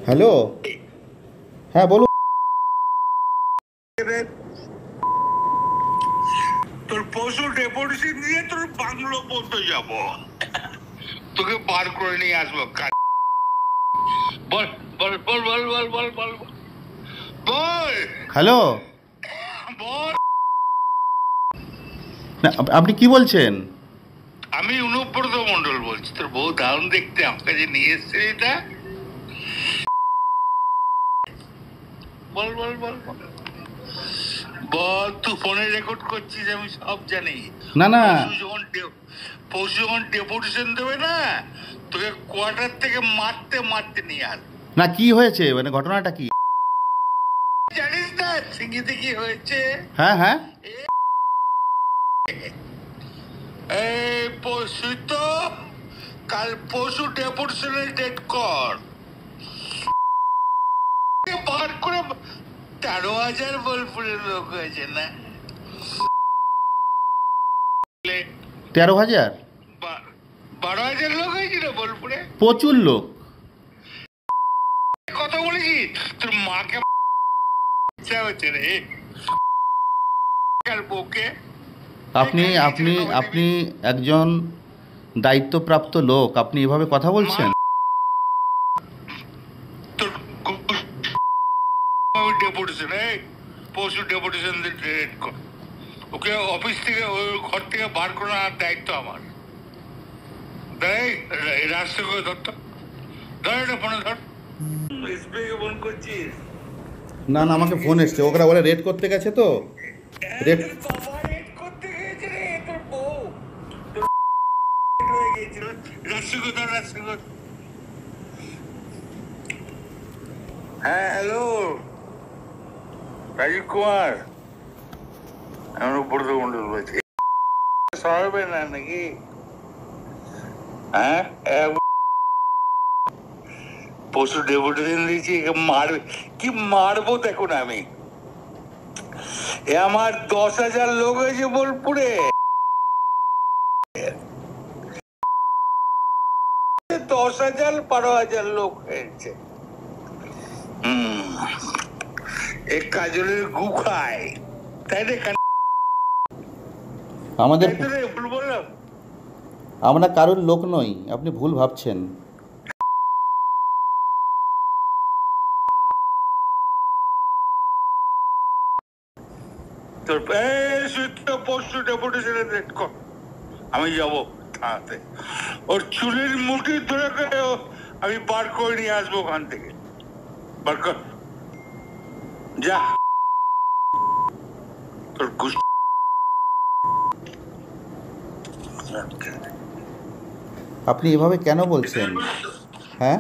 Hello, হ্যাঁ বলুন। তোর পশু ডেপুটেশন দিয়ে তোর বাংলো পর্যন্ত যাব, তোকে বার করে নিয়ে আসবো। বল বল বল বল বল বল বল বল হ্যালো, বল। না আপনি কি বলছেন? আমি অনুব্রত মন্ডল বলছি। তোর বউ দারুণ দেখতে, আমার কাছে নিয়ে এসছে এটা। বল বল বল বল বল। তুই ফোনে রেকর্ড করছিস, আমি সব জানি। না না পশু যখন ডেপুটেশন দেবে না, তোকে কোয়ার্টার থেকে মারতে মারতে নিয়ে আস। না, কি হয়েছে, মানে ঘটনাটা কি? জানিস না সিঙ্গিতে কি হয়েছে? হ্যাঁ হ্যাঁ, এই পশু তো কাল পশু ডেপুটেশনের ডেট কর বার করে। 13,000 বোলপুরের লোক হয়েছে না? 13,000? 12,000 লোক হয়েছিল বোলপুরে। প্রচুর লোক। কথা বলেছি তোর মাকে ইচ্ছা হচ্ছে রে বউকে। আপনি আপনি আপনি একজন দায়িত্বপ্রাপ্ত লোক, আপনি এভাবে কথা বলছেন? তোর ডেপুটেশন, পশু ডেপুটেশন ডেট কর। ওকে অফিস থেকে, ওই ঘর থেকে বার করার দায়িত্ব আমার। দেখ রাস্তা করে ধরতো, ধর এটা ফোনে ধর। এসবিআই ফোন করছিস? না না, আমাকে ফোন এসছে, ওরা বলে রেড করতে গেছে তো। রেড বাবা রেড করতে গিয়েছে রে তোর বউ। তোর হয়ে গিয়েছিল। রাস্তা করে ধর, রাস্তা করে। হ্যাঁ হ্যালো, রাজীব কুমার। আমি উপরত মন্ডল বলছি। সরাবে না নাকি? হ্যাঁ, পশু ডেপুটেশন দিয়েছি, মারবে কি মারবো দেখুন। আমি আমার 10,000 লোক হয়েছে বোলপুরে। 10,000 12,000 লোক হয়েছে। এক কাজলের গু খায়, তাই রে? আমাদের ভুল বললাম? আমরা কারোর লোক নই, আপনি ভুল ভাবছেন। তোর পরশু ডেপুটেশনে ডেট কর, আমি যাবো থানাতে। ওর চুলের মুঠি ধরে করে আমি বার করে নিয়ে আসবো ওখান থেকে। বার কর, যা। তোর আপনি এভাবে কেন বলছেন? হ্যাঁ,